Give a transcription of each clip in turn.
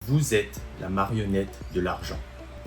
Vous êtes la marionnette de l'argent.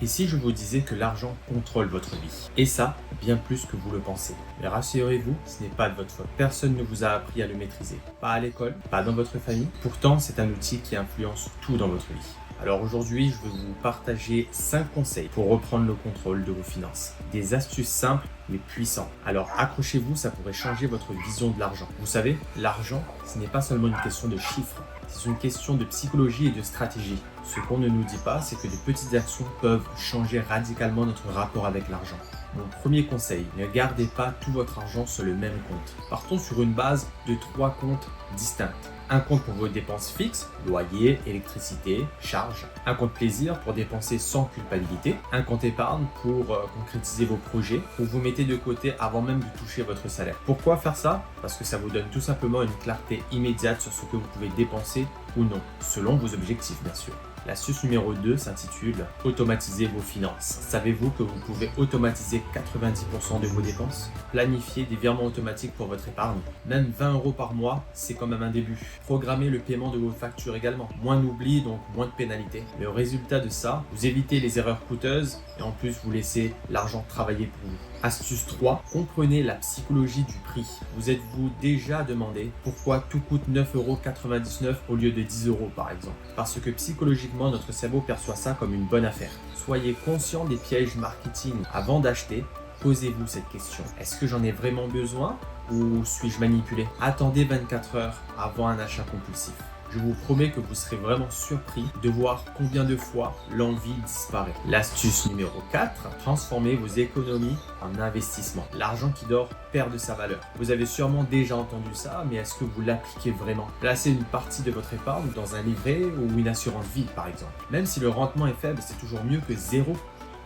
Et si je vous disais que l'argent contrôle votre vie? Et ça, bien plus que vous le pensez. Mais rassurez-vous, ce n'est pas de votre faute. Personne ne vous a appris à le maîtriser. Pas à l'école, pas dans votre famille. Pourtant, c'est un outil qui influence tout dans votre vie. Alors aujourd'hui, je vais vous partager 5 conseils pour reprendre le contrôle de vos finances. Des astuces simples mais puissantes. Alors accrochez-vous, ça pourrait changer votre vision de l'argent. Vous savez, l'argent, ce n'est pas seulement une question de chiffres. C'est une question de psychologie et de stratégie. Ce qu'on ne nous dit pas, c'est que de petites actions peuvent changer radicalement notre rapport avec l'argent. Mon premier conseil, ne gardez pas tout votre argent sur le même compte. Partons sur une base de 3 comptes distincts. Un compte pour vos dépenses fixes, loyer, électricité, charges. Un compte plaisir pour dépenser sans culpabilité. Un compte épargne pour concrétiser vos projets, pour vous mettez de côté avant même de toucher votre salaire. Pourquoi faire ça? Parce que ça vous donne tout simplement une clarté immédiate sur ce que vous pouvez dépenser ou non, selon vos objectifs bien sûr. L'astuce numéro 2 s'intitule « Automatiser vos finances ». Savez-vous que vous pouvez automatiser 90% de vos dépenses? Planifier des virements automatiques pour votre épargne. Même 20 € par mois, c'est quand même un début. Programmer le paiement de vos factures également. Moins d'oubli, donc moins de pénalités. Le résultat de ça, vous évitez les erreurs coûteuses et en plus vous laissez l'argent travailler pour vous. Astuce 3, comprenez la psychologie du prix. Vous êtes-vous déjà demandé pourquoi tout coûte 9,99 € au lieu de 10 € par exemple? Parce que psychologiquement, notre cerveau perçoit ça comme une bonne affaire. Soyez conscient des pièges marketing. Avant d'acheter, posez-vous cette question. Est-ce que j'en ai vraiment besoin ou suis-je manipulé? Attendez 24 heures avant un achat compulsif. Je vous promets que vous serez vraiment surpris de voir combien de fois l'envie disparaît. L'astuce numéro 4, transformez vos économies en investissement. L'argent qui dort perd de sa valeur. Vous avez sûrement déjà entendu ça, mais est-ce que vous l'appliquez vraiment? Placez une partie de votre épargne dans un livret ou une assurance vie par exemple. Même si le rendement est faible, c'est toujours mieux que zéro.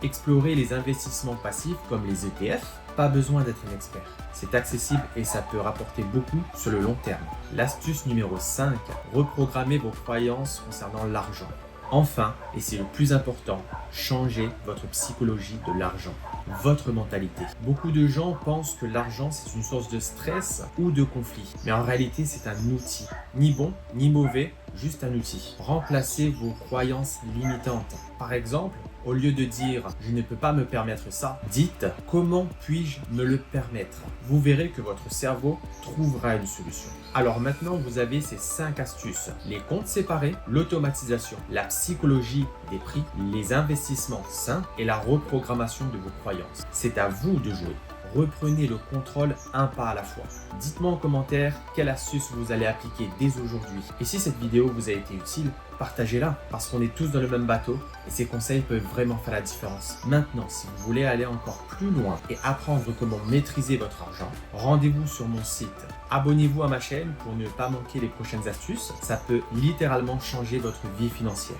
Explorez les investissements passifs comme les ETF. Pas besoin d'être un expert. C'est accessible et ça peut rapporter beaucoup sur le long terme. L'astuce numéro 5, reprogrammez vos croyances concernant l'argent. Enfin, et c'est le plus important, changez votre psychologie de l'argent, votre mentalité. Beaucoup de gens pensent que l'argent c'est une source de stress ou de conflit. Mais en réalité, c'est un outil. Ni bon, ni mauvais, juste un outil. Remplacez vos croyances limitantes. Par exemple, au lieu de dire « je ne peux pas me permettre ça », dites « comment puis-je me le permettre ?» Vous verrez que votre cerveau trouvera une solution. Alors maintenant, vous avez ces 5 astuces. Les comptes séparés, l'automatisation, la psychologie des prix, les investissements sains et la reprogrammation de vos croyances. C'est à vous de jouer. Reprenez le contrôle un pas à la fois. Dites-moi en commentaire quelle astuce vous allez appliquer dès aujourd'hui. Et si cette vidéo vous a été utile, partagez-la parce qu'on est tous dans le même bateau et ces conseils peuvent vraiment faire la différence. Maintenant, si vous voulez aller encore plus loin et apprendre comment maîtriser votre argent, rendez-vous sur mon site. Abonnez-vous à ma chaîne pour ne pas manquer les prochaines astuces. Ça peut littéralement changer votre vie financière.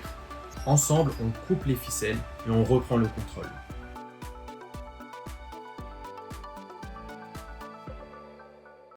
Ensemble, on coupe les ficelles et on reprend le contrôle.